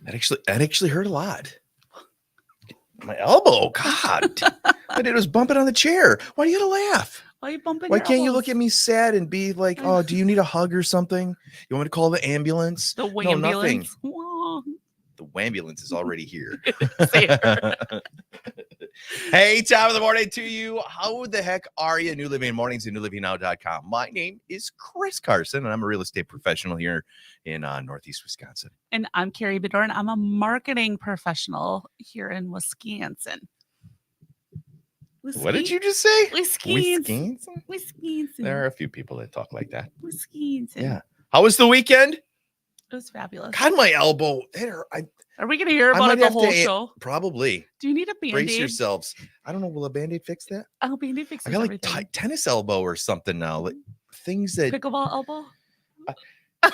That actually hurt a lot. My elbow, God. I did was bumping on the chair. Why do you gotta laugh? Why are you bumping? Why your can't you elbows? look at me sad and be like, oh, do you need a hug or something? You want me to call the ambulance? The No, nothing. ambulance. Whoa. The ambulance is already here. Say Hey, top of the morning to you. How the heck are you? New Living Mornings and newlivingnow.com. My name is Chris Carson, and I'm a real estate professional here in Northeast Wisconsin. And I'm Carrie Bedore, and I'm a marketing professional here in Wisconsin. What did you just say? Wisconsin. There are a few people that talk like that. Wisconsin. Yeah. How was the weekend? It was fabulous. God, my elbow. Are we going to hear about it the whole show? Probably. Do you need a Band-Aid? Brace yourselves. I don't know. Will a Band-Aid fix that? Oh, Band-Aid fixes I got everything. like tennis elbow or something now. Like things that Pickleball elbow? Is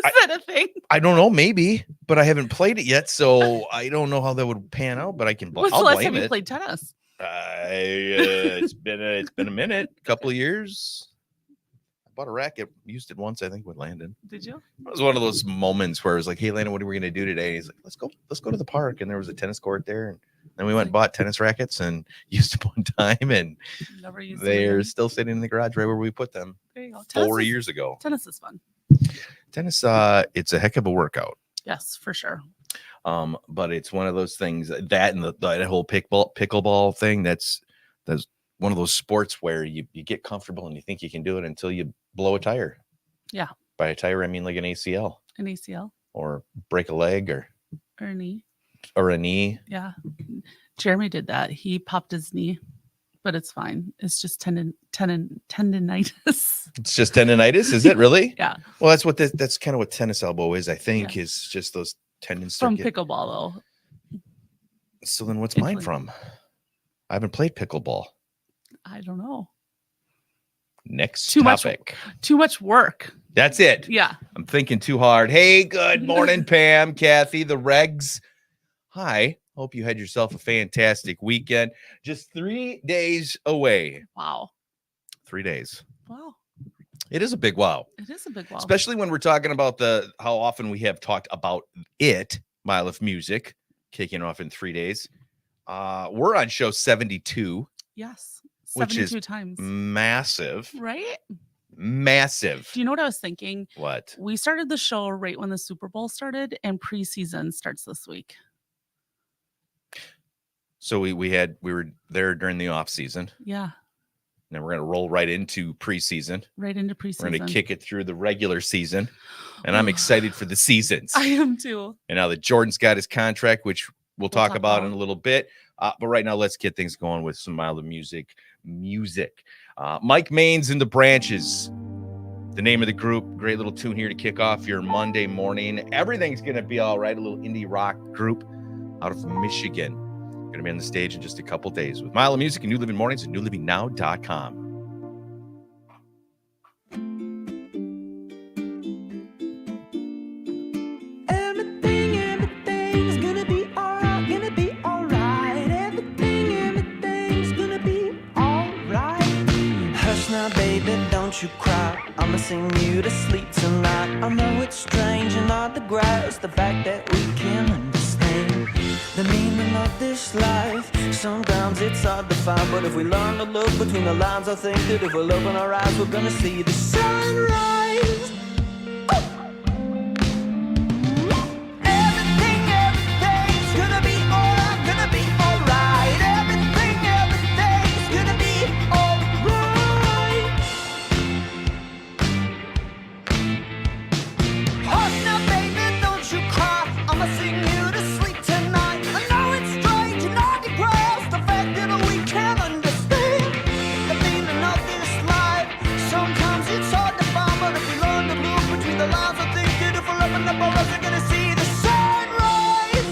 that a thing? I don't know. Maybe, but I haven't played it yet, so I don't know how that would pan out. But I can. When's the last time you played tennis? It's been a minute, a couple of years. I bought a racket, used it once, I think, with Landon. Did you? It was one of those moments where I was like, "Hey, Landon, what are we gonna do today?" And he's like, "Let's go to the park." And there was a tennis court there, and then we went and bought tennis rackets and used them one time, and they're still sitting in the garage right where we put them. There you go. 4 years ago. Tennis is fun. Tennis, it's a heck of a workout. Yes, for sure. But it's one of those things that and the whole pickleball thing. That's one of those sports where you get comfortable and you think you can do it until you blow a tire. Yeah. By a tire, I mean like an ACL. An ACL. Or break a leg or a knee. Or a knee. Yeah. Jeremy did that. He popped his knee, but it's fine. It's just tendinitis. It's just tendinitis, is it really? Yeah. Well, that's kind of what tennis elbow is, I think, is just those tendons from pickleball though. So then what's mine from? I haven't played pickleball. I don't know. Next topic. Too much work. That's it. Yeah. I'm thinking too hard. Hey, good morning, Pam, Kathy, the regs. Hi. Hope you had yourself a fantastic weekend. Just 3 days away. Wow. 3 days. Wow. It is a big wow. It is a big wow. Especially when we're talking about how often we have talked about it, Mile of Music, kicking off in 3 days. We're on show 72. Yes. 72 which is times. Massive. Right? Massive. Do you know what I was thinking? What? We started the show right when the Super Bowl started, and preseason starts this week. So we were there during the off season. Yeah. And we're going to roll right into preseason. Right into preseason. We're going to kick it through the regular season. And I'm excited for the seasons. I am too. And now that Jordan's got his contract, which we'll talk about in a little bit. But right now, let's get things going with some Mile of Music. Mike Main's in the Branches. The name of the group. Great little tune here to kick off your Monday morning. Everything's going to be all right. A little indie rock group out of Michigan. Going to be on the stage in just a couple days with Mile of Music and New Living Mornings and newlivingnow.com. Everything's gonna be alright, everything's gonna be alright. Hush now, baby, don't you cry. I'ma sing you to sleep tonight. I know it's strange and hard to grasp the fact that we can understand the meaning of this life. Sometimes it's hard to find, but if we learn to look between the lines, I think that if we'll open our eyes, we're gonna see the sunrise. Everything's gonna be alright, gonna be alright. Everything's gonna be alright. Hush now, baby, don't you cry. I'ma sing you to sleep tonight. I know it's strange and hard to grasp the fact that we can't understand the meaning of this life. Sometimes it's hard to find, but if we learn to look between the lines, I think that if we'll open up our eyes, we're gonna see the sunrise.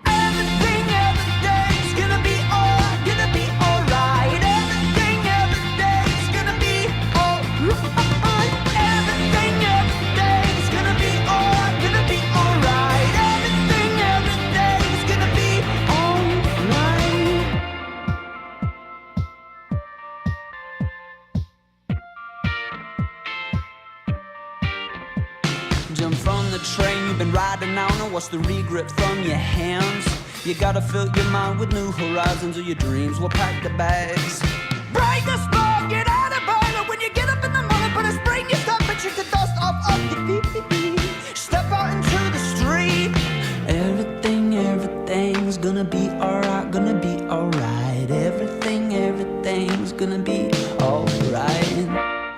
Everything's gonna be alright, gonna be alright. Everything's gonna be alright. Everything's gonna be the train you've been riding on, and what's the regret from your hands? You gotta fill your mind with new horizons, or your dreams will pack the bags. Break the spark, get out of bed. When you get up in the morning, put a spray in your step and shake the dust off your feet. Step out into the street. Everything's gonna be alright, gonna be alright. Everything's gonna be alright.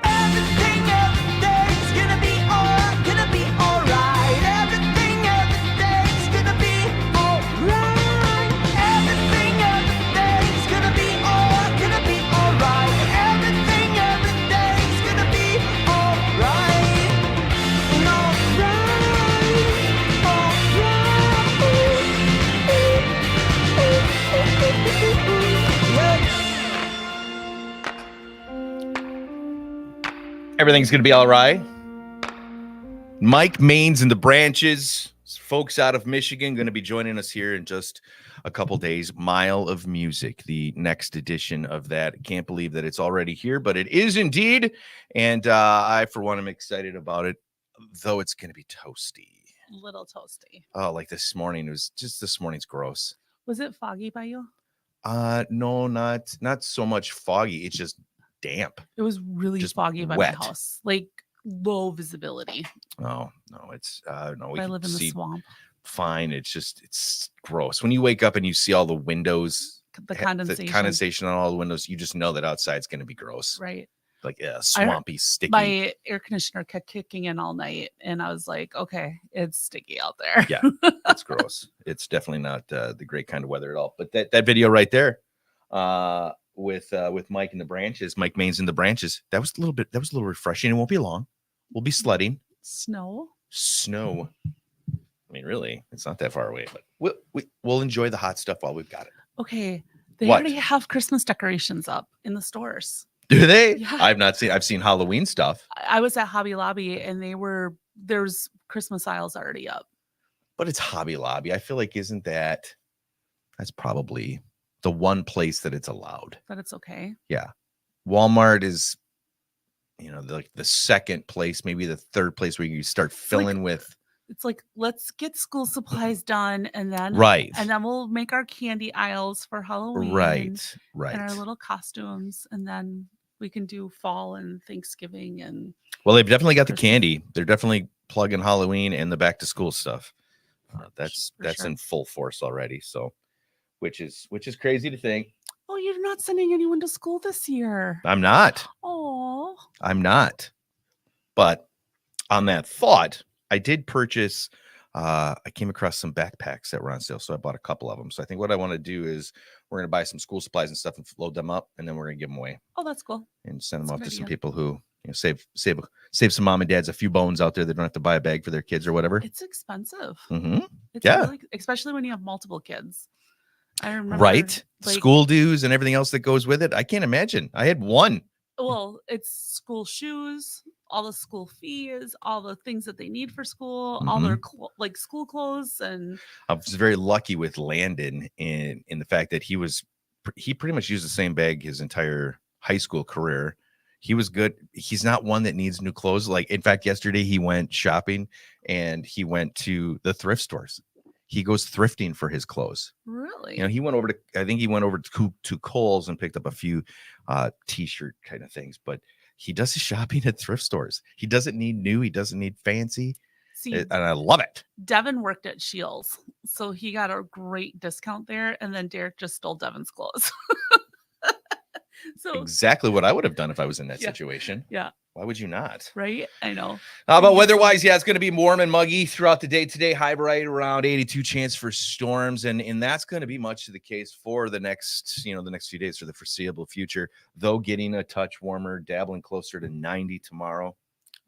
Everything's gonna be alright, gonna be alright. Everything's gonna be alright. Everything's gonna be alright, gonna be alright. Everything's gonna be alright. And Everything's going to be all right. Mike Maines and the Branches, folks out of Michigan, going to be joining us here in just a couple days. Mile of Music, the next edition of that. Can't believe that it's already here, but it is indeed. And I, for one, am excited about it, though it's going to be toasty. Little toasty. Oh, like this morning. It was just this morning's gross. Was it foggy by you? No, not so much foggy. It's just damp. It was really Just foggy by wet. my house. Like low visibility. Oh, no, it's no, we I can live in the see swamp. fine. It's gross. When you wake up and you see all the windows, The condensation. the condensation on all the windows, you just know that outside's going to be gross. Right. Like swampy, sticky. My air conditioner kept kicking in all night, and I was like, okay, it's sticky out there. Yeah, it's gross. It's definitely not the great kind of weather at all. But that video right there, with Mike and the Branches, Mike Maines and the Branches, that was a little refreshing. It won't be long. We'll be sledding. Snow. I mean, really, it's not that far away, but we'll enjoy the hot stuff while we've got it. Okay. They What? already have Christmas decorations up in the stores. Do they? Yeah. I've seen Halloween stuff, I was at Hobby Lobby, and there's Christmas aisles already up. but it's Hobby Lobby. I feel like that's probably the one place that it's allowed. But it's okay. Yeah. Walmart is, the second place, maybe the third place where you start filling with. It's like, let's get school supplies done, and then Right. and then we'll make our candy aisles for Halloween. Right. And our little costumes, and then we can do fall and Thanksgiving and Well, they've definitely got the Christmas. candy. They're definitely plugging Halloween and the back to school stuff. That's For sure. in full force already. So, which is crazy to think. Oh, you're not sending anyone to school this year. I'm not. Oh, But on that thought, I did purchase. I came across some backpacks that were on sale, so I bought a couple of them. So I think what I want to do is we're going to buy some school supplies and stuff and load them up, and then we're going to give them away oh, that's cool. and send them That's a off good to some idea. people who save some mom and dads a few bones out there that don't have to buy a bag for their kids or whatever. It's expensive. Mm-hmm. It's Yeah. really, especially when you have multiple kids. I remember, Right, like, school dues and everything else that goes with it. I can't imagine. I had one. Well, it's school shoes, all the school fees, all the things that they need for school, all their like school clothes, and I was very lucky with Landon in the fact that he pretty much used the same bag his entire high school career. He was good. He's not one that needs new clothes. Like, in fact, yesterday he went shopping and he went to the thrift stores. He goes thrifting for his clothes. really, He went over to Kohl's and picked up a few t-shirt kind of things, but he does his shopping at thrift stores. He doesn't need new. He doesn't need fancy. see, And I love it. Devin worked at Shields, so he got a great discount there, and then Derek just stole Devin's clothes. So Exactly what I would have done if I was in that Yeah. situation. yeah, Why would you not? right. I know. How about Yeah. weather-wise? Yeah, it's going to be warm and muggy throughout the day today. High right around 82 chance for storms, and that's going to be much of the case for the next few days for the foreseeable future. Though getting a touch warmer, dabbling closer to 90 tomorrow.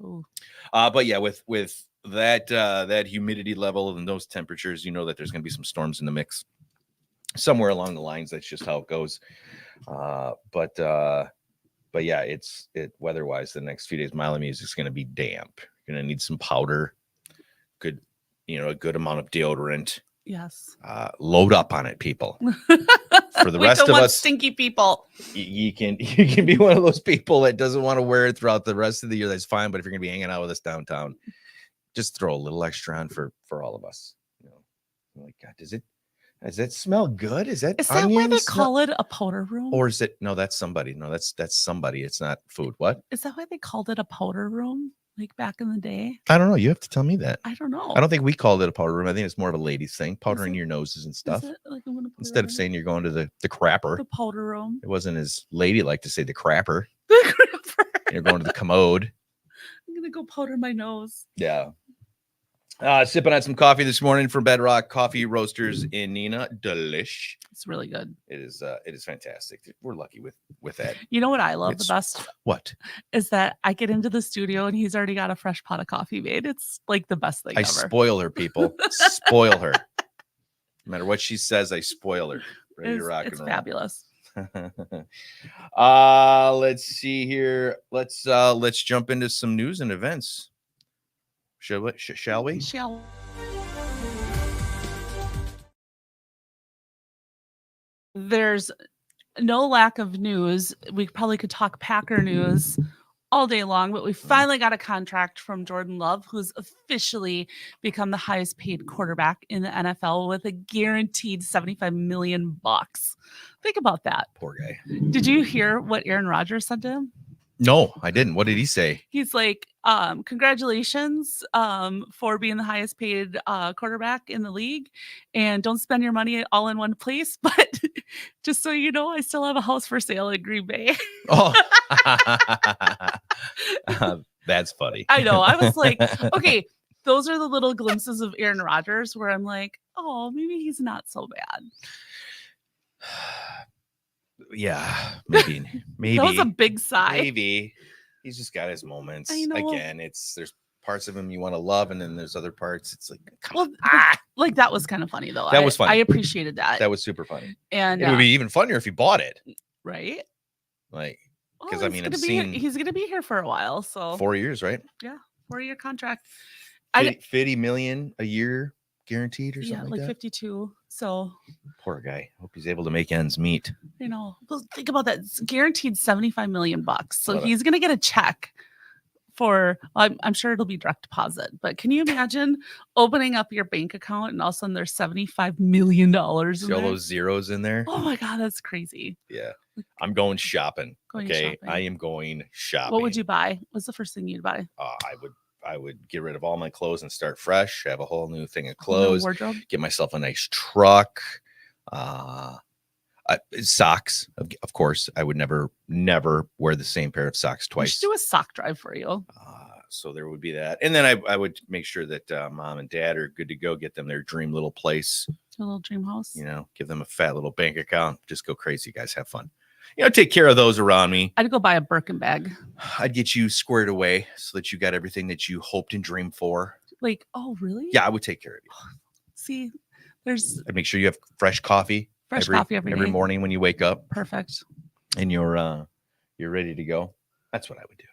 Ooh. But yeah, with that humidity level and those temperatures, that there's going to be some storms in the mix somewhere along the lines. That's just how it goes. But yeah, it's weather-wise, the next few days, Mile of Music is going to be damp. You're going to need some powder, a good amount of deodorant. Yes. Load up on it, people. For the We rest don't of want us, stinky people. you can be one of those people that doesn't want to wear it throughout the rest of the year. That's fine. But if you're going to be hanging out with us downtown, just throw a little extra on for all of us. You know, I'm like, God, does that smell good? Is that why they onions? call it a powder room? Or is it no? That's somebody. No, that's somebody. It's not food. What? Is that why they called it a powder room? Like back in the day? I don't know. You have to tell me that. I don't know. I don't think we called it a powder room. I think it's more of a ladies thing, powdering your noses and stuff. Like Instead of saying you're going to the crapper. The powder room. It wasn't as ladylike to say the crapper. The crapper. You're going to the commode. I'm gonna go powder my nose. Yeah. Sipping on some coffee this morning from Bedrock Coffee Roasters in Nina. Delish. It's really good. It is fantastic. We're lucky with that. You know what I love the best? What? Is that I get into the studio and he's already got a fresh pot of coffee made. It's like the best thing ever. Spoil her, people. Spoil her. No matter what she says, I spoil her. Ready to rock and roll. Fabulous. Let's see here. Let's jump into some news and events. Shall we? There's no lack of news. We probably could talk Packer news all day long, but we finally got a contract from Jordan Love, who's officially become the highest paid quarterback in the NFL with a guaranteed $75 million. Think about that. Poor guy. Did you hear what Aaron Rodgers said to him? No, I didn't. What did he say? He's like, congratulations for being the highest paid quarterback in the league, and don't spend your money all in one place. But just so you know, I still have a house for sale in Green Bay. Oh, that's funny. I know. I was like, okay, those are the little glimpses of Aaron Rodgers where I'm like, oh, maybe he's not so bad. Yeah, maybe. That was a big sigh. Maybe he's just got his moments. I know. Again, there's parts of him you want to love, and then there's other parts. It's like, like that was kind of funny though. That was funny. I appreciated that. That was super funny. And it would be even funnier if you bought it, right? Like, because I mean, he's gonna be here for a while. So 4 years, right? Yeah, 4-year contract. 50 million a year guaranteed or something. Yeah, like 52. So poor guy. Hope he's able to make ends meet. You know, well, think about that. It's guaranteed $75 million. So he's gonna get a check for. I'm sure it'll be direct deposit. But can you imagine opening up your bank account and all of a sudden there's $75 million? See all those zeros in there? Oh my god, that's crazy. Yeah, I'm going shopping. I am going shopping. What would you buy? What's the first thing you'd buy? I would get rid of all my clothes and start fresh, have a whole new thing of clothes, wardrobe. Get myself a nice truck, socks. Of course, I would never wear the same pair of socks twice. We should do a sock drive for you. So there would be that. And then I would make sure that mom and dad are good to go, get them their dream little place. A little dream house. You know, give them a fat little bank account. Just go crazy, guys. Have fun. You know, take care of those around me. I'd go buy a Birkin bag. I'd get you squared away so that you got everything that you hoped and dreamed for. Like, oh, really? Yeah, I would take care of you. See, I'd make sure you have fresh coffee. Every morning when you wake up. Perfect. And you're ready to go. That's what I would do.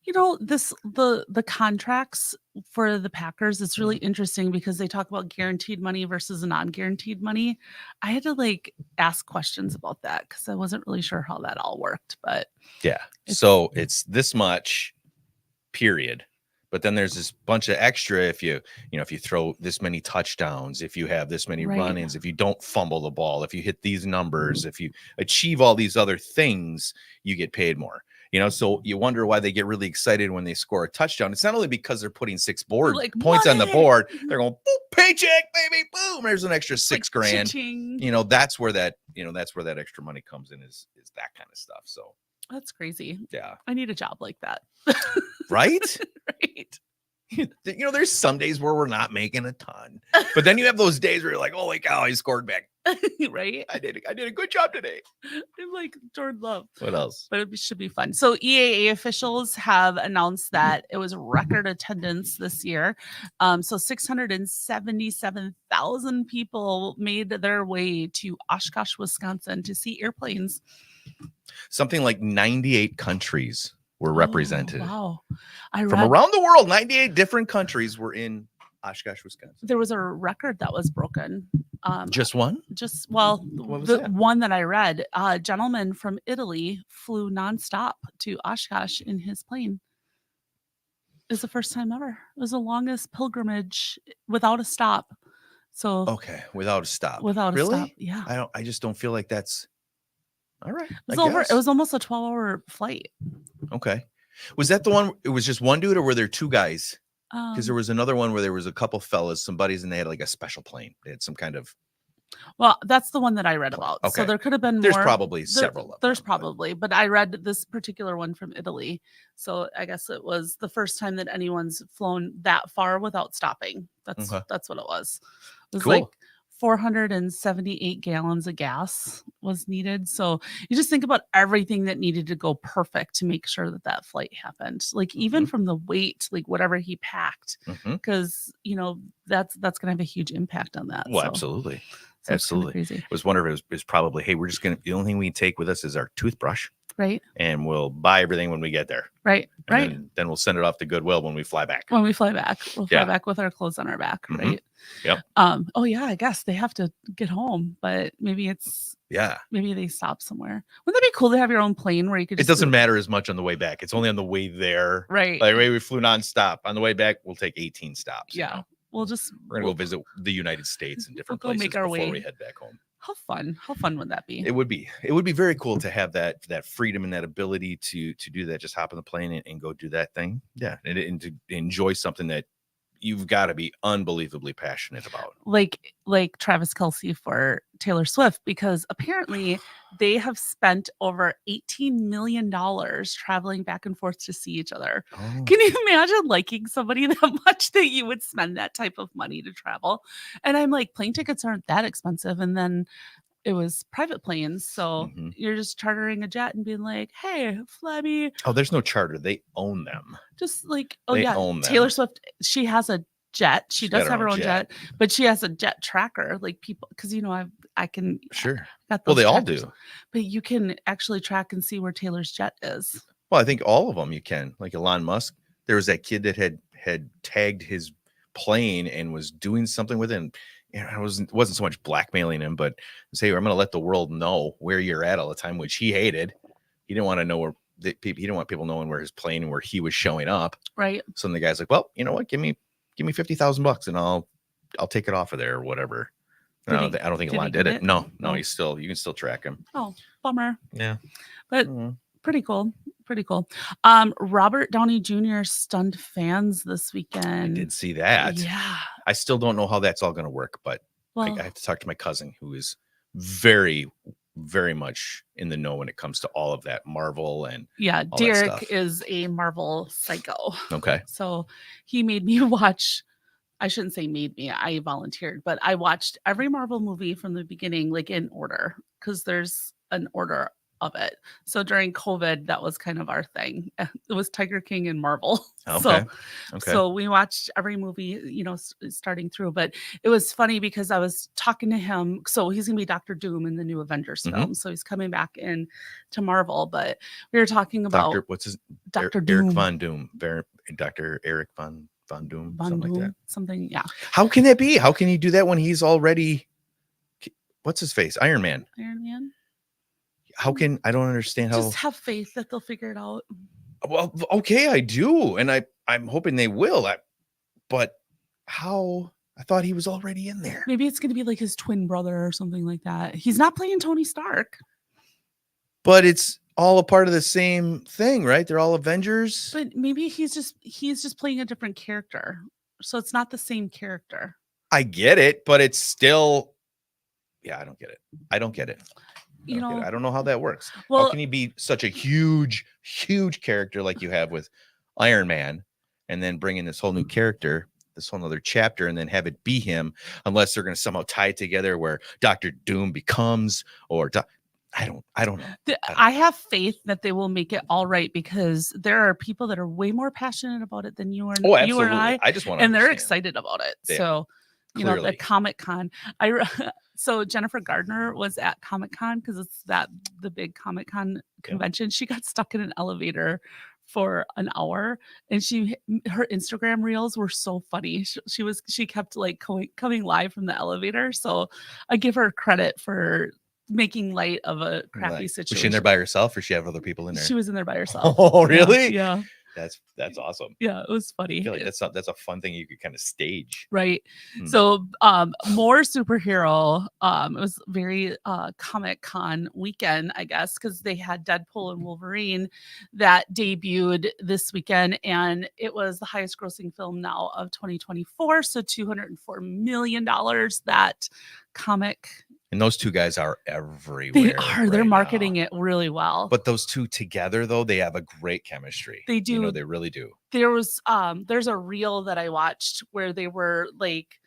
You know, the contracts for the Packers, it's really interesting because they talk about guaranteed money versus non-guaranteed money. I had to ask questions about that because I wasn't really sure how that all worked. But yeah, so it's this much, period. But then there's this bunch of extra if you throw this many touchdowns, if you have this many run-ins, if you don't fumble the ball, if you hit these numbers, if you achieve all these other things, you get paid more. You know, so you wonder why they get really excited when they score a touchdown. It's not only because they're putting 6 points on the board. They're going, boom, paycheck, baby, boom. There's an extra $6,000. You know, that's where that extra money comes in is that kind of stuff. So that's crazy. Yeah, I need a job like that. Right? Right. You know, there's some days where we're not making a ton, but then you have those days where you're like, holy cow, I scored back. Right. I did a good job today. I'm like Jordan Love. What else? But it should be fun. So EAA officials have announced that it was record attendance this year. So 677,000 people made their way to Oshkosh, Wisconsin to see airplanes. Something like 98 countries were represented. Wow. From around the world, 98 different countries were in Oshkosh, Wisconsin. There was a record that was broken. Just one? The one that I read, a gentleman from Italy flew nonstop to Oshkosh in his plane. It's the first time ever. It was the longest pilgrimage without a stop. So Okay, without a stop. without a Really? stop, yeah. I just don't feel like that's all right. It was almost a 12-hour flight. Okay. Was that the one? It was just one dude, or were there two guys? Because there was another one where there was a couple fellas, some buddies, and they had like a special plane. They had some kind of. Well, that's the one that I read about. Okay. So there could have been more. There's probably several of There's them, probably, but I read this particular one from Italy. So I guess it was the first time that anyone's flown that far without stopping. That's what it was. It was cool. like 478 gallons of gas was needed. So you just think about everything that needed to go perfect to make sure that that flight happened. Like even from the weight, like whatever he packed, because that's going to have a huge impact on that. Well, so. absolutely. So Absolutely. crazy. It was wondering if it was probably, hey, we're just going to, the only thing we take with us is our toothbrush. Right. And we'll buy everything when we get there. Right. And Right. Then we'll send it off to Goodwill when we fly back. When we fly back, we'll fly back with our clothes on our back. Right. Yep. Oh yeah, I guess they have to get home, but maybe maybe they stop somewhere. Wouldn't that be cool to have your own plane where you could It doesn't matter as much on the way back. It's only on the way there. Right. Like we flew nonstop. On the way back, we'll take 18 stops. Yeah. We're gonna go visit the United States and different places make our before way. we head back home. How fun would that be? It would be very cool to have that freedom and that ability to do that. Just hop on the plane and go do that thing. Yeah. And to enjoy something that you've got to be unbelievably passionate about. Like Travis Kelce for Taylor Swift, because apparently they have spent over $18 million traveling back and forth to see each other. Oh. Can you imagine liking somebody that much that you would spend that type of money to travel? And I'm like, plane tickets aren't that expensive. And then it was private planes. So you're just chartering a jet and being like, hey, fly me. Oh, there's no charter. They own them. Just like, Taylor Swift, she has a jet. She does have her own jet, but she has a jet tracker. Like people, because I can. Sure. Well, they all do. But you can actually track and see where Taylor's jet is. Well, I think all of them you can. Like Elon Musk, there was that kid that had tagged his plane and was doing something with it. And, it wasn't so much blackmailing him, but say, I'm going to let the world know where you're at all the time, which he hated. He didn't want to know he didn't want people knowing where his plane and where he was showing up. Right. So then the guy's like, well, you know what? Give me $50,000 and I'll take it off of there or whatever. I don't think Elon did it. No, you can still track him. Oh, bummer. Yeah. But pretty cool. Robert Downey Jr. stunned fans this weekend. I did see that. Yeah. I still don't know how that's all going to work, but I have to talk to my cousin who is very, very much in the know when it comes to all of that Marvel and Derek is a Marvel psycho. Okay. So he made me watch. I shouldn't say made me. I volunteered, but I watched every Marvel movie from the beginning, like in order, because there's an order of it. So during COVID, that was kind of our thing. It was Tiger King and Marvel. Okay. So we watched every movie, starting through. But it was funny because I was talking to him. So he's gonna be Dr. Doom in the new Avengers film. So he's coming back in to Marvel. But we were talking about Dr. Doom. Eric Von Doom. Dr. Eric Von Doom. Something like that. Something, yeah. How can that be? How can he do that when he's already what's his face? Iron Man. How can I don't understand how? Just have faith that they'll figure it out. Well, okay, I do, and I'm hoping they will. But how? I thought he was already in there. Maybe it's going to be like his twin brother or something like that. He's not playing Tony Stark. But it's all a part of the same thing, right? They're all Avengers. But maybe he's just playing a different character, so it's not the same character. I get it, but it's still. Yeah, I don't get it. I don't know how that works. Well, how can he be such a huge character like you have with Iron Man and then bring in this whole new character, this whole other chapter, and then have it be him unless they're going to somehow tie it together where Dr. Doom becomes I don't know. I have faith that they will make it all right because there are people that are way more passionate about it than you and I. I just want to and they're excited about it. Yeah, so, clearly. the Comic-Con. So Jennifer Gardner was at Comic-Con because it's the big Comic-Con convention. She got stuck in an elevator for an hour and her Instagram reels were so funny. She kept like coming live from the elevator. So I give her credit for making light of a crappy situation. Was she in there by herself or she have other people in there? She was in there by herself. Oh, really? Yeah. That's awesome. Yeah, it was I funny. feel like that's a fun thing you could kind of stage. Right. Hmm. So more superhero. It was very Comic-Con weekend, I guess, because they had Deadpool and Wolverine that debuted this weekend, and it was the highest grossing film now of 2024. So $204 million. That comic. And those two guys are everywhere. They are. They're right marketing now. it really well. But those two together, though, they have a great chemistry. They do. You know, they really do. There was there's a reel that I watched where they were like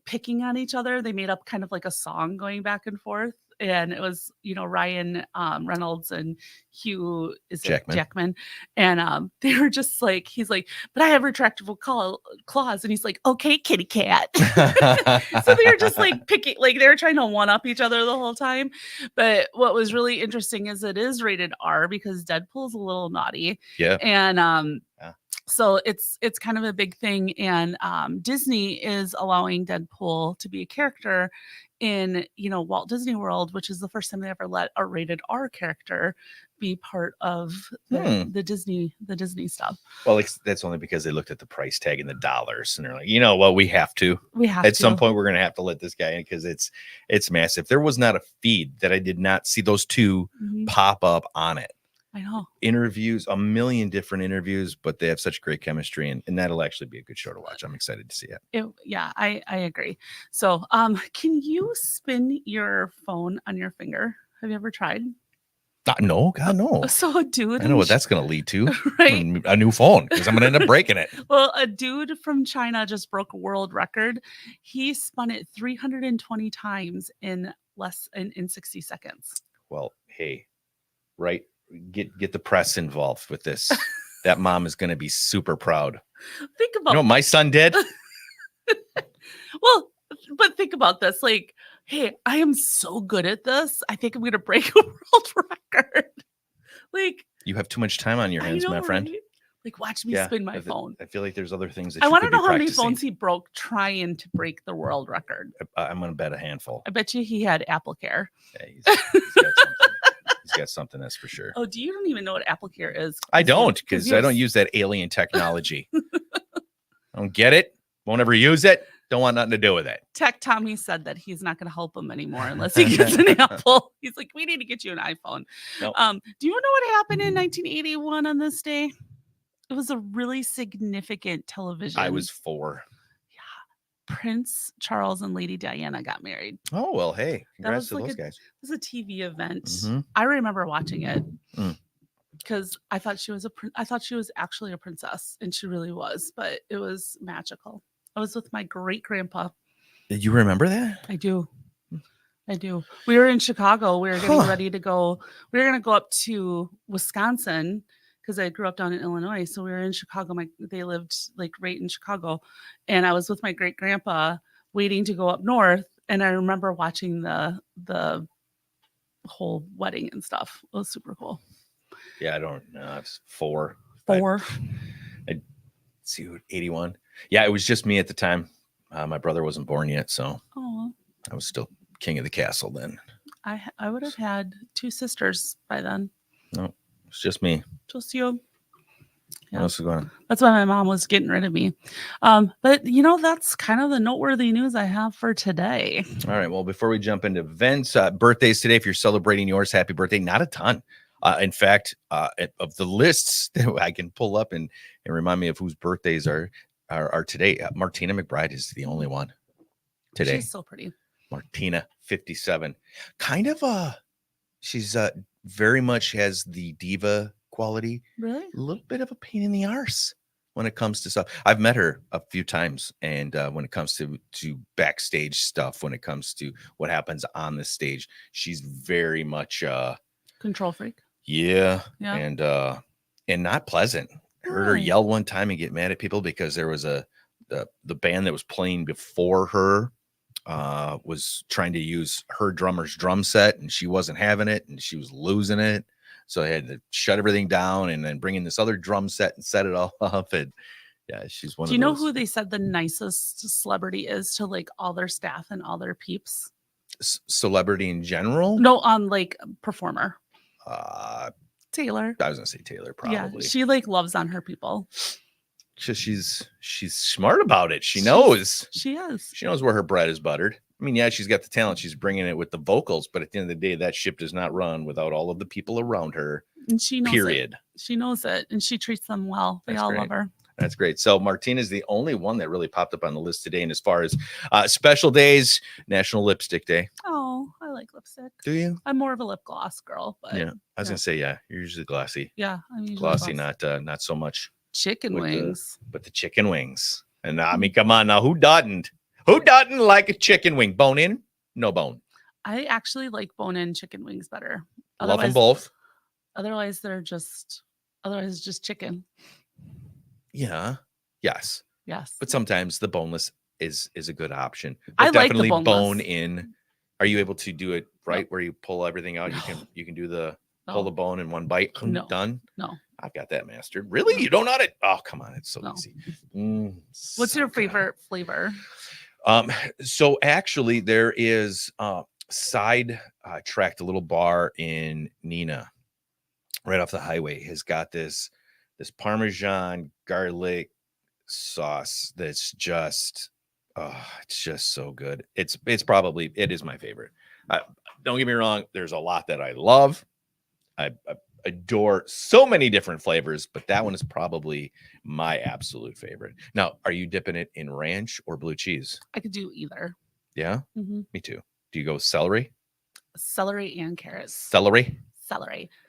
picking on each other. They made up kind of like a song going back and forth. And it was, Ryan Reynolds and Hugh Jackman. And they were just like, he's like, but I have retractable claws. And he's like, okay, kitty cat. So they were just like picking, like they were trying to one up each other the whole time. But what was really interesting is it is rated R because Deadpool's a little naughty. Yeah. And so it's kind of a big thing. And Disney is allowing Deadpool to be a character in Walt Disney World, which is the first time they ever let a rated R character be part of the Disney stuff. Well, that's only because they looked at the price tag and the dollars, and they're like, you know what, we have to. At some point, we're going to have to let this guy in because it's massive. There was not a feed that I did not see those two pop up on it. I know. Interviews, a million different interviews, but they have such great chemistry, and that'll actually be a good show to watch. I'm excited to see it. Yeah, I agree. So, can you spin your phone on your finger? Have you ever tried? No, God, no. So a dude, I know what that's going to lead to. Right? A new phone, because I'm going to end up breaking it. Well, a dude from China just broke a world record. He spun it 320 times in 60 seconds. Well, hey, right. Get the press involved with this. That mom is going to be super proud. Think about what my son did. Well, but think about this. Like, hey, I am so good at this. I think I'm going to break a world record. Like, you have too much time on your hands, my friend. Right? Like, watch me spin my phone. I feel like there's other things that I want to know how many phones he broke trying to break the world record. I'm going to bet a handful. I bet you he had Apple Care. Yeah, he's got something. He's got something, that's for sure. Oh, do you don't even know what Apple Care is? I don't, because I don't use that alien technology. I don't get it. Won't ever use it. Don't want nothing to do with it. Tech Tommy said that he's not going to help him anymore unless he gets an Apple. He's like, we need to get you an iPhone. Nope. Do you know what happened in 1981 on this day? It was a really significant television. I was 4. Prince Charles and Lady Diana got married. Oh, well, hey, congrats to those guys. It was a TV event. I remember watching it because I thought she was actually a princess, and she really was, but it was magical. I was with my great grandpa. Did you remember that? I do. We were in Chicago. We were getting ready to go. We were going to go up to Wisconsin because I grew up down in Illinois. So we were in Chicago. They lived like right in Chicago. And I was with my great grandpa waiting to go up north. And I remember watching the whole wedding and stuff. It was super cool. Yeah, I don't know. I was 4. 4. I'd see, 81. Yeah, it was just me at the time. My brother wasn't born yet. So I was still king of the castle then. I would have had 2 sisters by then. No. It's just me. Just you. Yeah. What else is going on? That's why my mom was getting rid of me. But that's kind of the noteworthy news I have for today. All right. Well, before we jump into events, birthdays today, if you're celebrating yours, happy birthday. Not a ton. In fact, of the lists that I can pull up and remind me of whose birthdays are today, Martina McBride is the only one today. She's so pretty. Martina, 57. Kind of she's very much has the diva quality. Really? A little bit of a pain in the arse when it comes to stuff. I've met her a few times, and when it comes to backstage stuff, when it comes to what happens on the stage, she's very much control freak. Yeah. And not pleasant. I heard her yell one time and get mad at people because there was the band that was playing before her was trying to use her drummer's drum set, and she wasn't having it, and she was losing it. So I had to shut everything down and then bring in this other drum set and set it all up. And yeah, she's one of those. Do you know who they said the nicest celebrity is to like all their staff and all their peeps? Celebrity in general? No, on like performer. Taylor. I was gonna say Taylor, Yeah, probably. she like loves on her people. She's smart about it. She knows. She is. She knows where her bread is buttered. I mean, yeah, she's got the talent. She's bringing it with the vocals, but at the end of the day, that ship does not run without all of the people around her. And she knows period. It. She knows it, and she treats them well. They all love her. That's great. So Martina is the only one that really popped up on the list today. And as far as special days, National Lipstick Day. Oh, I like lipstick. Do you? I'm more of a lip gloss girl, but yeah, I was gonna say you're usually glossy. Yeah, I'm usually glossy, not so much. Chicken wings, but the chicken wings. And I mean, come on now, who doesn't? Who doesn't like a chicken wing? Bone in, no bone. I actually like bone-in chicken wings better. Love them both. Otherwise, it's just chicken. Yeah. Yes. Yes. But sometimes the boneless is a good option. But I definitely like the boneless. bone in. Are you able to do it right where you pull everything out? You can do the pull the bone in one bite. Done. No. I've got that mastered. Really? You don't know it? Oh, come on. It's so easy. What's your favorite flavor? So actually there is side tracked a little bar in Nina right off the highway has got this Parmesan garlic sauce that's just it's just so good. It is my favorite. Don't get me wrong, there's a lot that I love. I adore so many different flavors, but that one is probably my absolute favorite. Now, are you dipping it in ranch or blue cheese? I could do either. Yeah, me too. Do you go celery? Celery and carrots. Celery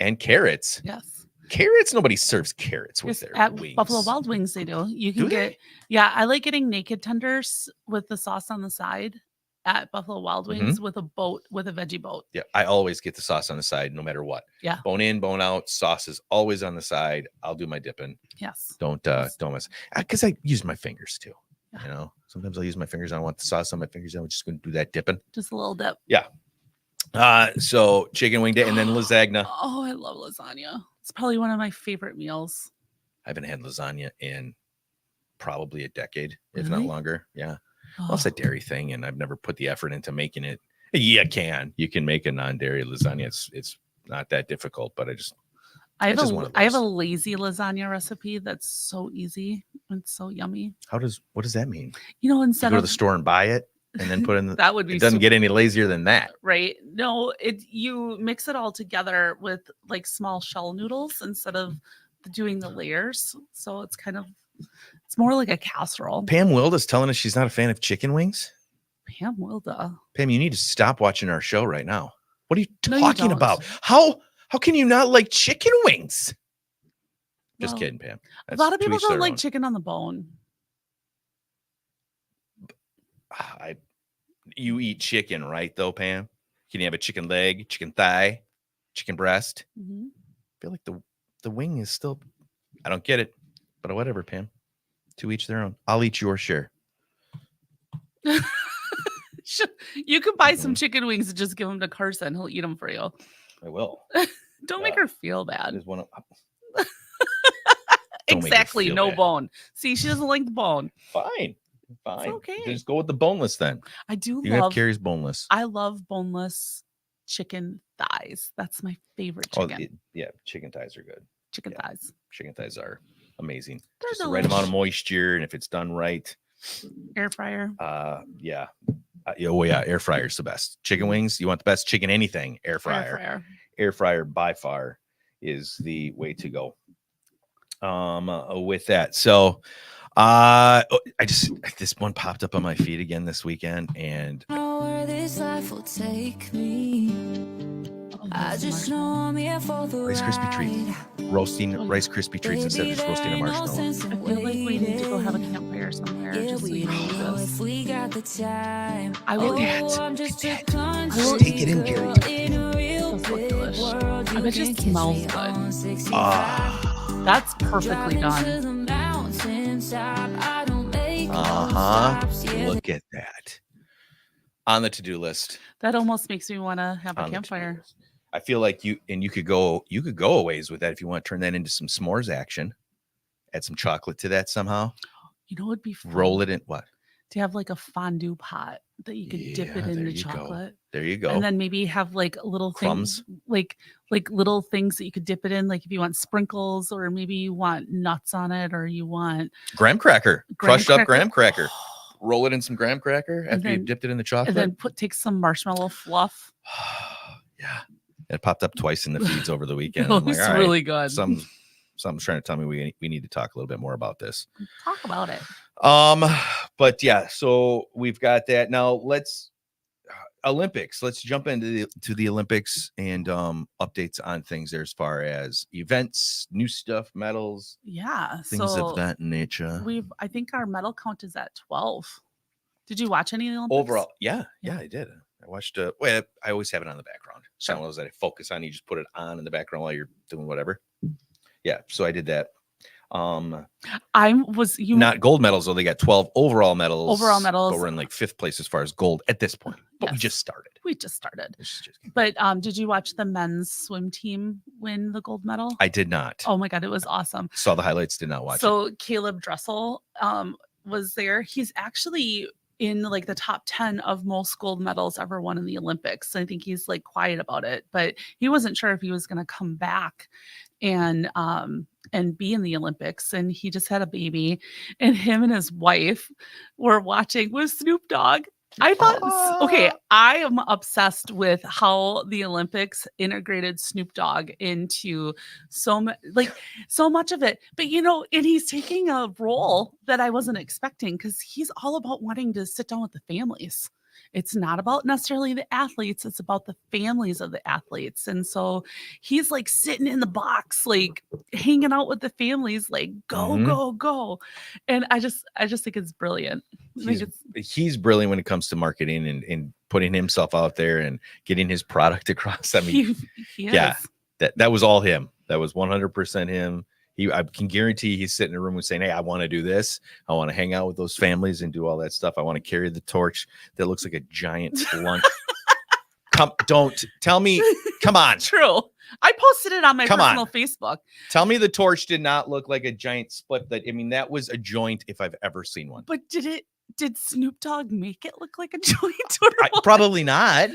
and carrots. Yes. Carrots. Nobody serves carrots with their at wings. Buffalo Wild Wings. They do. You can Yeah, I like getting naked tenders with the sauce on the side at Buffalo Wild Wings with a veggie boat. Yeah, I always get the sauce on the side, no matter what. Yeah, bone in, bone out. Sauce is always on the side. I'll do my dipping. Yes. Don't miss, because I use my fingers too. Yeah. You know, sometimes I'll use my fingers. I don't want the sauce on my fingers. I'm just going to do that dipping. Just a little dip. Yeah. So chicken wing day and then lasagna. Oh, I love lasagna. It's probably one of my favorite meals. I haven't had lasagna in probably a decade, if not longer. Yeah. Well, it's a dairy thing, and I've never put the effort into making it. You can make a non-dairy lasagna. It's not that difficult, but I have a lazy lasagna recipe that's so easy and so yummy. What does that mean? You know, instead you go to the store and buy it and then put in that would be it doesn't get any lazier than that. Right. No, you mix it all together with like small shell noodles instead of doing the layers. So it's more like a casserole. Pam Wilda's telling us she's not a fan of chicken wings. Pam Wilda. Pam, you need to stop watching our show right now. What are you talking about? How can you not like chicken wings? Just kidding, Pam. A lot of people don't like chicken on the bone. You eat chicken, right, though, Pam? Can you have a chicken leg, chicken thigh, chicken breast? I feel like the wing is still... I don't get it, but whatever, Pam. To each their own. I'll eat your share. You could buy some chicken wings and just give them to Carson. He'll eat them for you. I will. Don't make her feel bad. Don't exactly. No bad. Bone. See, she doesn't like the bone. Fine. It's okay. Just go with the boneless then. I do. You have Carrie's boneless. I love boneless chicken thighs. That's my favorite chicken. Chicken thighs are good. Chicken thighs. Chicken thighs are amazing. They're just the right amount of moisture, and if it's done right. Air fryer. Yeah. Air fryer is the best. Chicken wings. You want the best chicken anything? Air fryer. Air fryer by far is the way to go. With that, so this one popped up on my feed again this weekend, and where this life will take me. I just know I'm here for the Rice Krispie treat. Roasting Rice Krispie treats instead of just roasting a marshmallow. I feel like we need to go have a campfire somewhere. Just so you know this. We got the time. I will Just take it in, Gary. I bet it smells good. That's perfectly done. Look at that. On the to-do list. That almost makes me want to have a campfire. I feel like you could go a ways with that if you want to turn that into some s'mores action. Add some chocolate to that somehow. You know, it'd be fun. Roll it in what? to have like a fondue pot that you could dip it Yeah, there into you go. chocolate. There you go. And then maybe have like little Crumbs. things, like little things that you could dip it in. Like if you want sprinkles, or maybe you want nuts on it, or you want graham cracker, crushed up graham cracker. Oh, Roll it in some graham cracker after you then- dipped it in the and chocolate. then take some marshmallow fluff. Yeah. It popped up twice in the feeds over the weekend. Oh, I'm like, it's all right, really good. something's trying to tell me we need to talk a little bit more about this. Talk about it. But yeah, so we've got that. Now let's Olympics. Let's jump into the Olympics and updates on things there as far as events, new stuff, medals, Yeah. things so of that nature. I think our medal count is at 12. Did you watch any of the Olympics? Overall, yeah, Yeah. I did. I watched well, I always have it on the background. Sure. Some of those that I focus on, you just put it on in the background while you're doing whatever. Yeah, so I did that. Not gold medals, though. They got 12 overall medals. But we're in like 5th place as far as gold at this point. But we just started. But did you watch the men's swim team win the gold medal? I did not. Oh my God, it was awesome. Saw the highlights, did not watch it. So Caleb Dressel was there. He's actually in like the top 10 of most gold medals ever won in the Olympics. I think he's like quiet about it, but he wasn't sure if he was going to come back and be in the Olympics. And he just had a baby, and him and his wife were watching with Snoop Dogg. I thought, okay, I am obsessed with how the Olympics integrated Snoop Dogg into so much of it. But, and he's taking a role that I wasn't expecting, because he's all about wanting to sit down with the families. It's not about necessarily the athletes. It's about the families of the athletes. And so he's like sitting in the box, like hanging out with the families, like go, go. And I just think it's brilliant. He's brilliant when it comes to marketing and putting himself out there and getting his product across. I mean, yeah, that was all him. That was 100% him. I can guarantee he's sitting in a room and saying, hey, I want to do this. I want to hang out with those families and do all that stuff. I want to carry the torch that looks like a giant lunch. Don't tell me. Come on. True. I posted it on my personal Facebook. Tell me the torch did not look like a giant split. That was a joint if I've ever seen one. But did Snoop Dogg make it look like a joint? Probably not.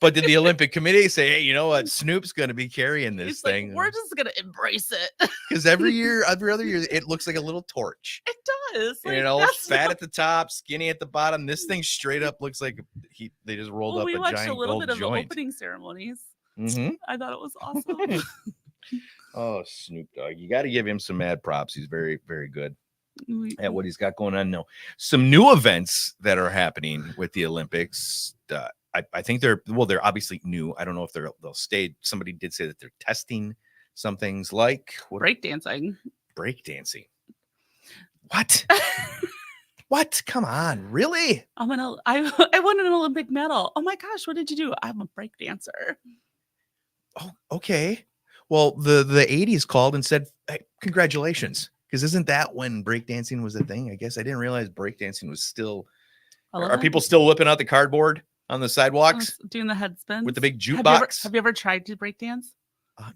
But did the Olympic Committee say, hey, you know what? Snoop's going to be carrying this thing. We're just going to embrace it. Because every other year, it looks like a little torch. It does. Fat at the top, skinny at the bottom. This thing straight up looks like they just rolled up a giant gold joint. We watched a little bit of the opening ceremonies. Mm-hmm. I thought it was awesome. Oh, Snoop Dogg. You got to give him some mad props. He's very, very good at what he's got going on now. Some new events that are happening with the Olympics. I think they're obviously new. I don't know if they'll stay. Somebody did say that they're testing some things like breakdancing. What? What? Come on, really? I won an Olympic medal. Oh my gosh, what did you do? I'm a breakdancer. Oh, okay. Well, the 80s called and said, hey, congratulations. Because isn't that when breakdancing was a thing? I guess I didn't realize breakdancing was still. Are people still whipping out the cardboard on the sidewalks? Doing the head spins? With the big jukebox? Have you ever tried to breakdance?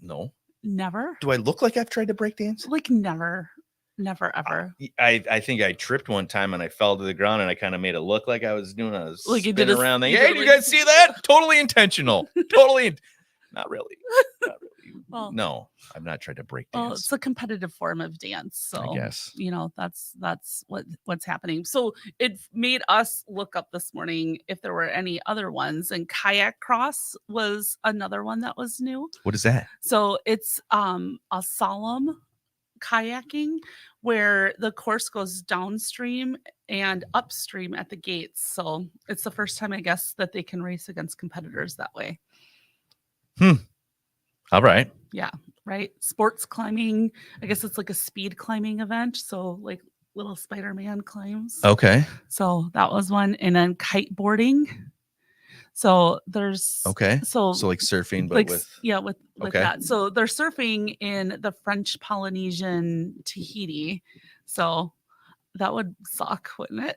No. Never? Do I look like I've tried to breakdance? Like never. Never, ever. I think I tripped one time and I fell to the ground and I kind of made it look like I was doing a like spin around thing. Hey, do you guys see that? Totally intentional. Totally. Not really. Well, no, I've not tried to break dance. Well, it's a competitive form of dance. So I guess, that's what's happening. So it made us look up this morning if there were any other ones, and kayak cross was another one that was new. What is that? So it's a slalom kayaking where the course goes downstream and upstream at the gates. So it's the first time, I guess, that they can race against competitors that way. All right. Yeah. Right. Sports climbing. I guess it's like a speed climbing event. So like little Spider-Man climbs. Okay. So that was one. And then kiteboarding. So there's So like surfing, but with that. So they're surfing in the French Polynesian Tahiti. So that would suck, wouldn't it?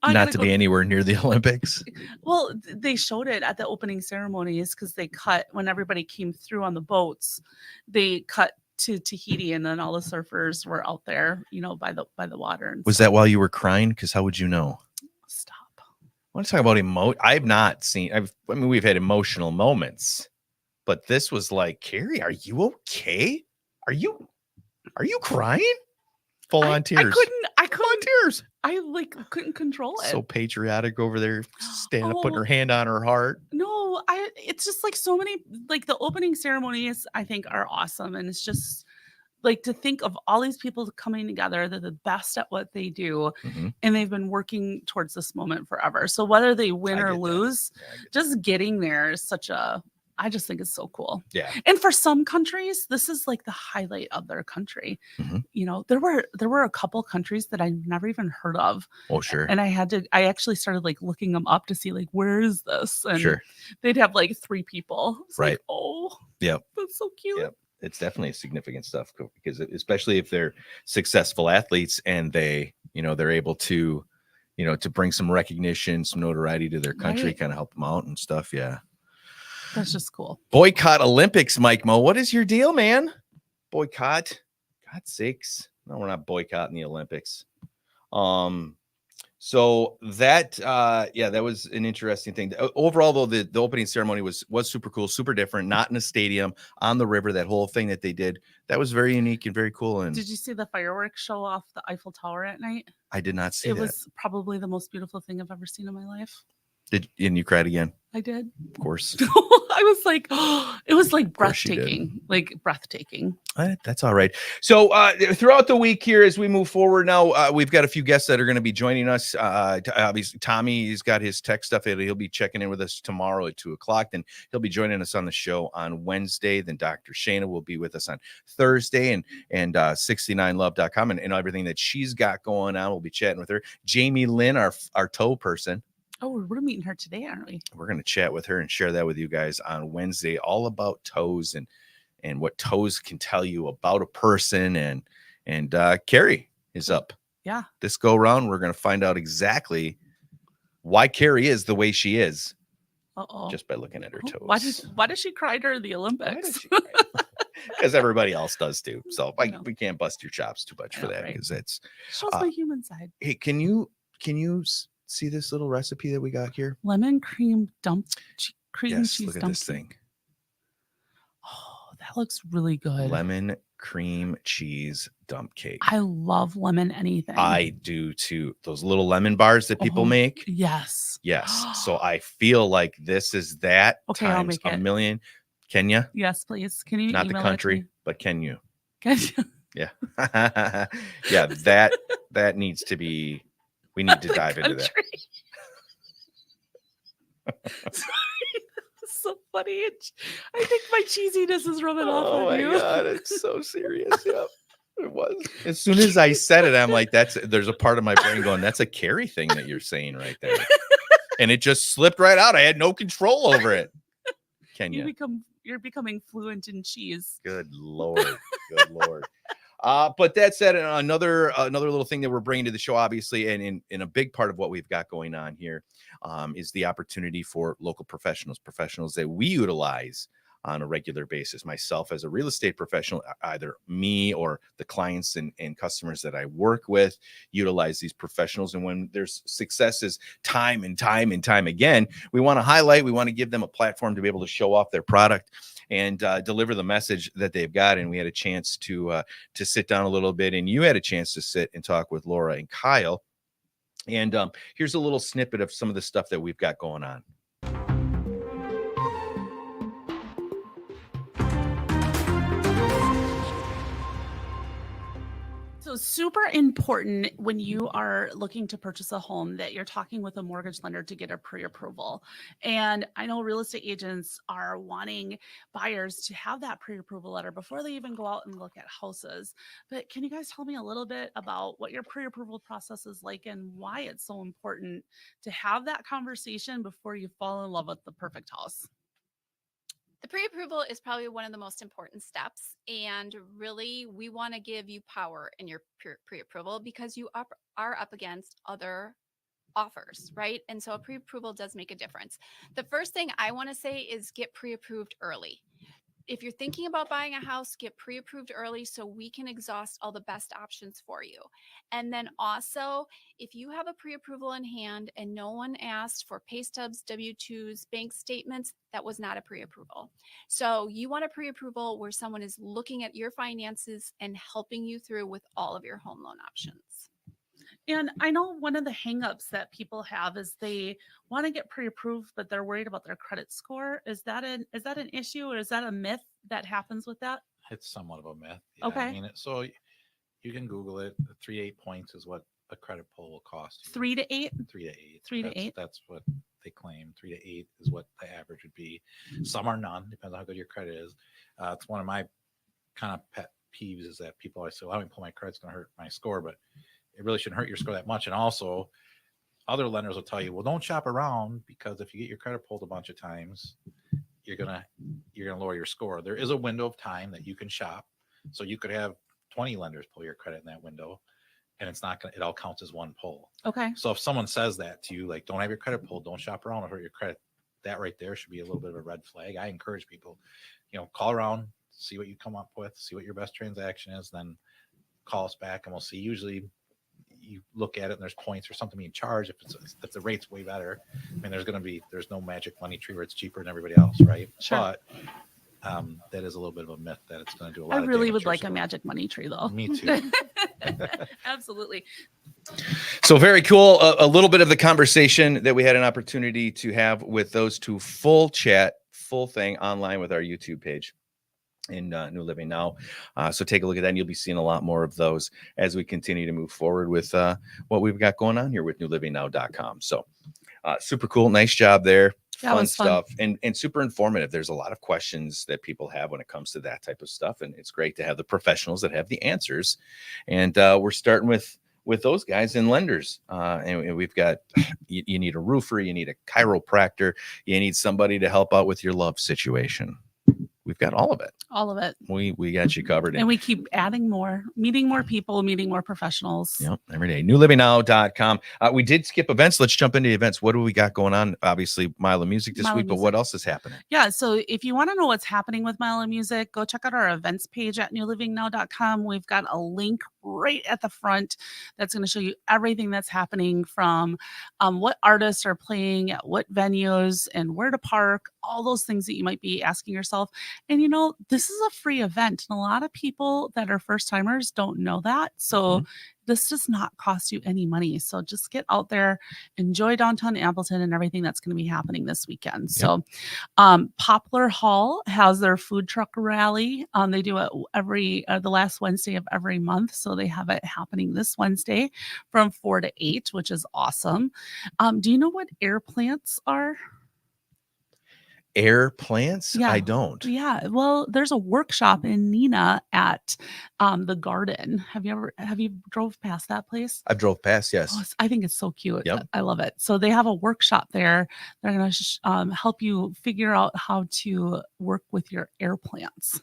Not to be anywhere near the Olympics. Well, they showed it at the opening ceremonies because they cut when everybody came through on the boats. They cut to Tahiti, and then all the surfers were out there, by the water. Was that while you were crying? Because how would you know? want to talk about I've not seen. I mean, we've had emotional moments, but this was like, Carrie, are you okay? Are you crying? Full on tears. I couldn't tears. I like couldn't control it. So patriotic over there, standing up, putting Oh. her hand on her heart. No, it's just like so many, like the opening ceremonies I think are awesome. And it's just like to think of all these people coming together, they're the best at what they do. Mhm. And they've been working towards this moment forever. So whether they win I or get that. lose, Yeah, I get just getting there is I just think it's so cool. Yeah. And for some countries, this is like the highlight of their country. Mhm. You know, there were a couple countries that I've never even heard of. Oh, sure. And I actually started like looking them up to see like, where is this? And Sure. they'd have like 3 people. It's Right. like, oh, Yep. that's so cute. Yep. It's definitely significant stuff because especially if they're successful athletes and they're able to, to bring some recognition, some notoriety to their country, Right. kind of help them out and stuff. Yeah. That's just cool. Boycott Olympics, Mike Mo. What is your deal, man? Boycott? God's sakes. No, we're not boycotting the Olympics. So that that was an interesting thing. Overall, though, the opening ceremony was super cool, super different, not in a stadium, on the river. That whole thing that they did, that was very unique and very cool. And Did you see the fireworks show off the Eiffel Tower at night? I did not see It that. was probably the most beautiful thing I've ever seen in my life. And you cried again? I did. Of course. I was like, it was like course you did. breathtaking, like breathtaking. That's all right. So throughout the week here, as we move forward now, we've got a few guests that are going to be joining us. Obviously, Tommy's got his tech stuff. He'll be checking in with us tomorrow at 2:00. Then he'll be joining us on the show on Wednesday. Then Dr. Shana will be with us on Thursday, and 69love.com and everything that she's got going on. We'll be chatting with her. Jamie Lynn, our toe person. Oh, we're meeting her today, aren't we? We're going to chat with her and share that with you guys on Wednesday, all about toes and what toes can tell you about a person. And Carrie is up. Yeah. This go round, we're going to find out exactly why Carrie is the way she is. Uh-oh. Just by looking at her toes. Why does she cry during the Olympics? Because everybody else does too. So we can't bust your chops too much for that, right. because that's Shows my human side. Hey, can you see this little recipe that we got here? Lemon cream Yes, cheese look at dump this thing. Oh, that looks really good. Lemon cream cheese dump cake. I love lemon anything. I do too. Those little lemon bars that people make. Yes. Yes. So I feel like this is that Okay, I'll times make a it. million. Can you? Yes, please. Can you Not the email country, but can you? Can you? Yeah. Yeah, that needs to be, we need to dive into that. Sorry, that's so funny. I think my cheesiness is rubbing off on you. Oh my God, it's so serious. Yep. It was. As soon as I said it, I'm like, there's a part of my brain going, that's a Carrie thing that you're saying right there. And it just slipped right out. I had no control over it. Can you? You're becoming fluent in cheese. Good Lord. Good Lord. But that said, another little thing that we're bringing to the show, obviously, and in a big part of what we've got going on here, is the opportunity for local professionals that we utilize on a regular basis. Myself as a real estate professional, either me or the clients and customers that I work with utilize these professionals. And when there's successes time and time again, we want to highlight, we want to give them a platform to be able to show off their product and deliver the message that they've got. And we had a chance to sit down a little bit, and you had a chance to sit and talk with Laura and Kyle. And here's a little snippet of some of the stuff that we've got going on. So super important when you are looking to purchase a home that you're talking with a mortgage lender to get a pre-approval. And I know real estate agents are wanting buyers to have that pre-approval letter before they even go out and look at houses. But can you guys tell me a little bit about what your pre-approval process is like and why it's so important to have that conversation before you fall in love with the perfect house? The pre-approval is probably one of the most important steps. And really, we want to give you power in your pre-approval because you are up against other offers, right? And so a pre-approval does make a difference. The first thing I want to say is get pre-approved early. if you're thinking about buying a house, get pre-approved early so we can exhaust all the best options for you. And then also, if you have a pre-approval in hand and no one asked for pay stubs, W-2s, bank statements, that was not a pre-approval. So you want a pre-approval where someone is looking at your finances and helping you through with all of your home loan options. And I know one of the hangups that people have is they want to get pre-approved, but they're worried about their credit score. Is that an issue, or is that a myth that happens with that? It's somewhat of a myth. Yeah. Okay. I mean, so you can Google it. 3 to 8 points is what a credit pull will cost you. 3 to 8? 3 to 8. 3 to 8. That's what they claim. 3 to 8 is what the average would be. Some are none, depends on how good your credit is. It's one of my kind of pet peeves is that people always say, well, let me pull my credit, it's going to hurt my score, but it really shouldn't hurt your score that much. And also, other lenders will tell you, well, don't shop around, because if you get your credit pulled a bunch of times, you're gonna lower your score. There is a window of time that you can shop, so you could have 20 lenders pull your credit in that window, and it's not gonna. It all counts as one pull. Okay. So if someone says that to you, like, don't have your credit pulled, don't shop around, or hurt your credit, that right there should be a little bit of a red flag. I encourage people, call around, see what you come up with, see what your best transaction is, then call us back, and we'll see. Usually, you look at it and there's points or something being charged. If the rate's way better, I mean, there's no magic money tree where it's cheaper than everybody else, right? Sure. But that is a little bit of a myth that it's going to do a lot. I really would to your like a score. magic money tree, though. Me too. Absolutely. So very cool. A little bit of the conversation that we had an opportunity to have with those two, full chat, full thing online with our YouTube page in New Living Now. So take a look at that, and you'll be seeing a lot more of those as we continue to move forward with what we've got going on here with newlivingnow.com. So super cool. Nice job there. That Fun was fun. stuff and super informative. There's a lot of questions that people have when it comes to that type of stuff. And it's great to have the professionals that have the answers. And we're starting with those guys and lenders. And we've got, you need a roofer, you need a chiropractor, you need somebody to help out with your love situation. We've got all of it. All of it. We got you covered. And we keep adding more, meeting more people, meeting more professionals. Yep, every day. newlivingnow.com. We did skip events. Let's jump into events. What do we got going on? Obviously, Mile of Music this week, but what else is happening? Yeah, so if you want to know what's happening with Mile of Music, go check out our events page at newlivingnow.com. We've got a link right at the front that's going to show you everything that's happening, from what artists are playing at what venues and where to park, all those things that you might be asking yourself. And this is a free event, and a lot of people that are first timers don't know that. So this does not cost you any money. So just get out there, enjoy downtown Appleton and everything that's going to be happening this weekend. So Poplar Hall has their food truck rally. They do it every the last Wednesday of every month. So they have it happening this Wednesday from 4 to 8, which is awesome. Do you know what air plants are? Air plants? Yeah. I don't. Yeah. Well, there's a workshop in Neenah at the Garden. Have you drove past that place? I drove past, yes. Oh, I think it's so cute. Yep. I love it. So they have a workshop there. They're going to help you figure out how to work with your air plants.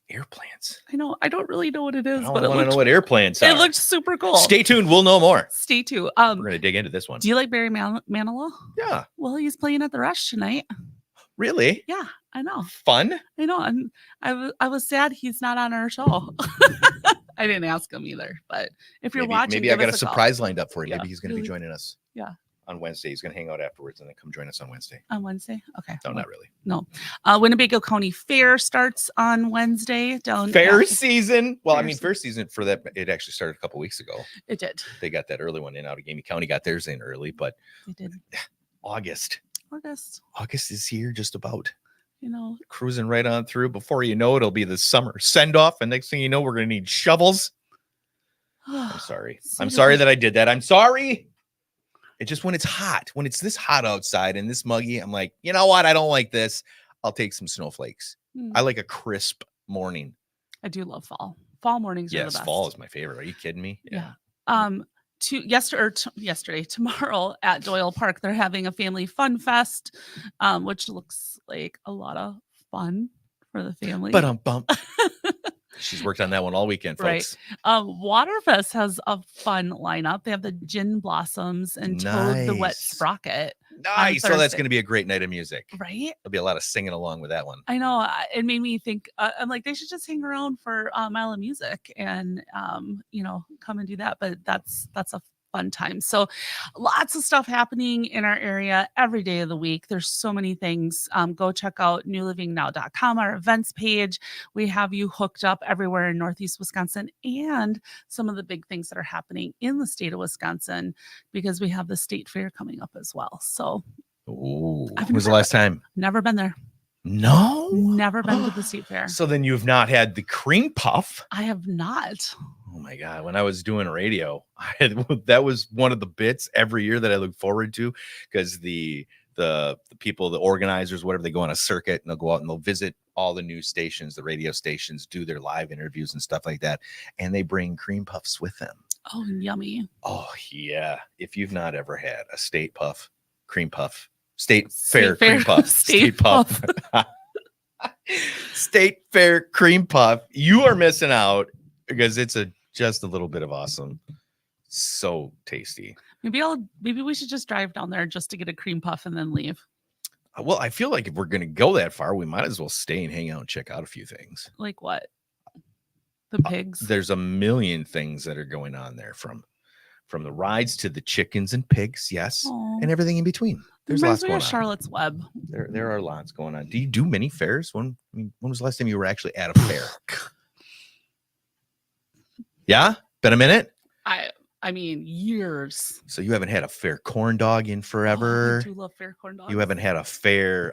Air plants. I know. I don't really know what it I is, don't but it want to looked, know what air plants are. it looked super cool. Stay tuned. We'll know more. Stay tuned. We're going to dig into this one. Do you like Barry Manilow? Yeah. Well, he's playing at the Rush tonight. Really? Yeah, I know. Fun? I know. And I was sad he's not on our show. I didn't ask him either. But if you're watching, maybe I got give a us call. surprise lined up for you. Yeah, Maybe he's going to be really. joining us. Yeah. On Wednesday. He's going to hang out afterwards and then come join us on Wednesday. On Wednesday? Okay. No, not really. No. Winnebago County Fair starts on Wednesday. Fair season. Well, Fair I mean, fair season for that, it actually started a couple weeks ago. It did. They got that early one in. Outagamie County got theirs in early, but They did. August is here just about. Cruising right on through. Before you know it, it'll be the summer send off. And next thing you know, we're going to need shovels. I'm sorry. I'm sorry that I did that. I'm sorry. It just, when it's hot, when it's this hot outside and this muggy, I'm like, you know what? I don't like this. I'll take some snowflakes. Mm. I like a crisp morning. I do love fall. Fall mornings are the best. Yes, fall is my favorite. Are you kidding me? Yeah. Yesterday, tomorrow at Doyle Park, they're having a family fun fest, which looks like a lot of fun for the family. But bump. She's worked on that one all weekend, folks. Right. Waterfest has a fun lineup. They have the Gin Blossoms and Toad the Wet Nice. Sprocket. Nice. So that's Thursday. going to be a great night of music. Right? There'll be a lot of singing along with that one. I know. It made me think. I'm like, they should just hang around for Mile of Music and come and do that. But that's a fun time. So lots of stuff happening in our area every day of the week. There's so many things. Go check out newlivingnow.com, our events page. We have you hooked up everywhere in Northeast Wisconsin and some of the big things that are happening in the state of Wisconsin because we have the state fair coming up as well. So when was the last time? Never been there. No, never been to the state fair. So then you've not had the cream puff. I have not. Oh my God. When I was doing radio, that was one of the bits every year that I look forward to because the people, the organizers, whatever, they go on a circuit and they'll go out and they'll visit all the news stations, the radio stations, do their live interviews and stuff like that. And they bring cream puffs with them. Oh, yummy. Oh yeah. If you've not ever had a state puff, cream puff, State fair cream puff. State puff. State fair cream puff. You are missing out because it's just a little bit of awesome. So tasty. Maybe we should just drive down there just to get a cream puff and then leave. Well, I feel like if we're gonna go that far, we might as well stay and hang out and check out a few things. Like what? The pigs. There's a million things that are going on there from the rides to the chickens and pigs, yes, and everything in between. There's lots going on. Charlotte's Web. There are lots going on. Do you do many fairs? When was the last time you were actually at a fair? Yeah, been a minute. I mean, years. So you haven't had a fair corn dog in forever. I do love fair corn dogs. You haven't had a fair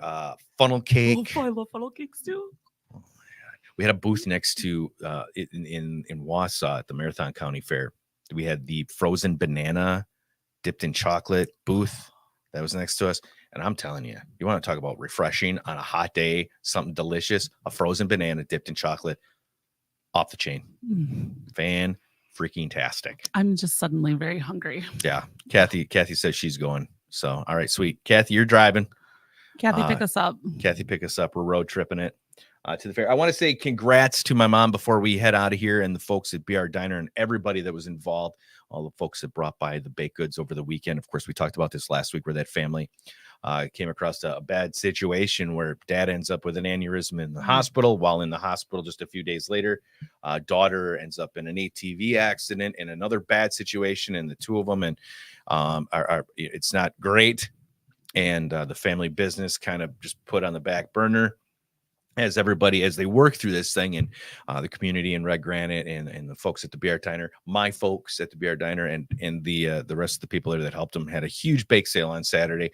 funnel cake. Oh, I love funnel cakes too. Oh my God. We had a booth next to in Wausau at the Marathon County Fair. We had the frozen banana dipped in chocolate booth that was next to us. And I'm telling you, you want to talk about refreshing on a hot day, something delicious, a frozen banana dipped in chocolate, off the chain. Fan freaking tastic. I'm just suddenly very hungry. Yeah. Kathy says she's going. So, all right, sweet. Kathy, you're driving. Kathy, pick us up. Kathy, pick us up. We're road tripping it to the fair. I want to say congrats to my mom before we head out of here and the folks at BR Diner and everybody that was involved, all the folks that brought by the baked goods over the weekend. Of course, we talked about this last week where that family came across a bad situation where dad ends up with an aneurysm in the hospital. While in the hospital just a few days later, daughter ends up in an ATV accident in another bad situation, and the two of them and it's not great. And the family business kind of just put on the back burner as they work through this thing, and the community in Red Granite and the folks at the BR Diner, my folks at the BR Diner and the rest of the people there that helped them had a huge bake sale on Saturday,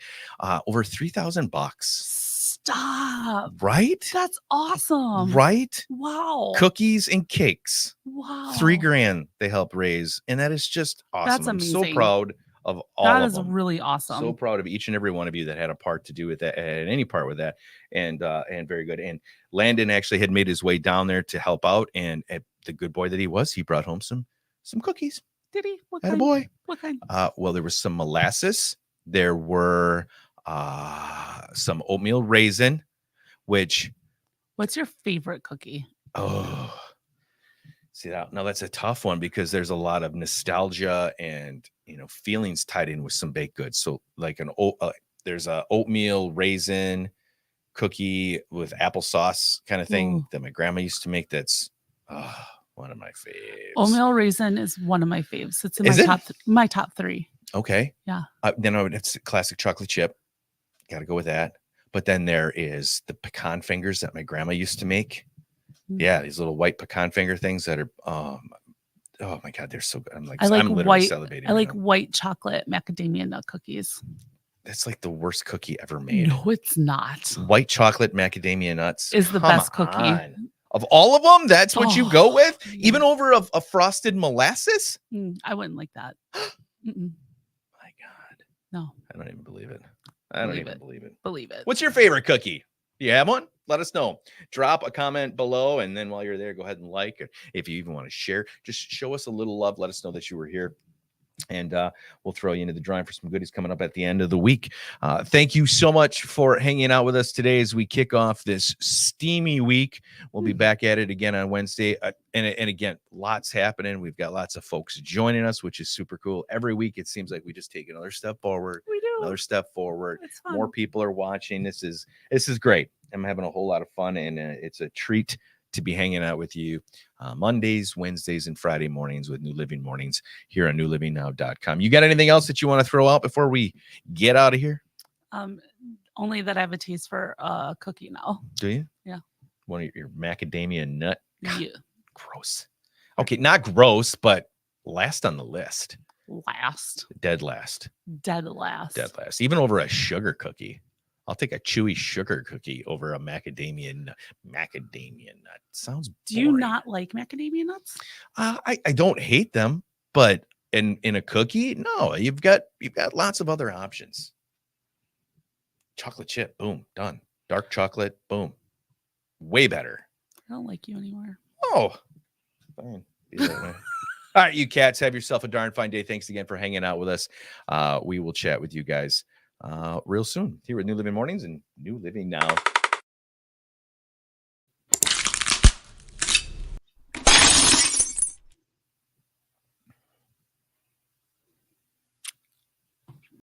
over $3,000. Stop. Right? That's awesome. Right? Wow. Cookies and cakes. Wow. $3,000 they helped raise, and that is just awesome. That's amazing. I'm so proud of all that of is them. Really awesome. So proud of each and every one of you that had a part to do with that, and any part with that, and very good. And Landon actually had made his way down there to help out, and the good boy that he was, he brought home some cookies. Did he? What kind? Boy. What kind? Well, there was some molasses. There were some oatmeal raisin, which. What's your favorite cookie? Oh. See that now that's a tough one because there's a lot of nostalgia and feelings tied in with some baked goods. So like there's a oatmeal raisin cookie with applesauce kind of thing that my grandma used to make. That's one of my faves. Oatmeal raisin is one of my faves. It's in my top 3. Okay. Yeah. Then it's classic chocolate chip. Got to go with that. But then there is the pecan fingers that my grandma used to make. Yeah, these little white pecan finger things that are oh my God, they're so good. I'm literally white, salivating. I like white chocolate macadamia nut cookies. That's like the worst cookie ever made. No, it's not. White chocolate macadamia nuts is the best cookie. Of all of them, that's what you go with? Even over a frosted molasses? I wouldn't like that. My God. No. I don't even believe it. I don't even believe it. Believe it. What's your favorite cookie? Do you have one? Let us know. Drop a comment below, and then while you're there, go ahead and like. Or if you even want to share, just show us a little love. Let us know that you were here. And we'll throw you into the drawing for some goodies coming up at the end of the week. Thank you so much for hanging out with us today as we kick off this steamy week. We'll be back at it again on Wednesday. And again, lots happening. We've got lots of folks joining us, which is super cool. Every week, it seems like we just take another step forward. We do. Another step forward. It's fun. More people are watching. This is great. I'm having a whole lot of fun, and it's a treat to be hanging out with you Mondays, Wednesdays, and Friday mornings with New Living Mornings here on newlivingnow.com. You got anything else that you want to throw out before we get out of here? Only that I have a taste for cookie now. Do you? Yeah. One of your macadamia nut. Yeah. Gross. Okay, not gross, but last on the list. Last. Dead last. Dead last. Dead last. Even over a sugar cookie. I'll take a chewy sugar cookie over a macadamia nut. Sounds Do you boring. not like macadamia nuts? I don't hate them, but in a cookie, no. You've got lots of other options. Chocolate chip, boom, done. Dark chocolate, boom, way better. I don't like you anymore. Oh, fine. Be that way. All right, you cats, have yourself a darn fine day. Thanks again for hanging out with us. We will chat with you guys real soon here at New Living Mornings and New Living Now.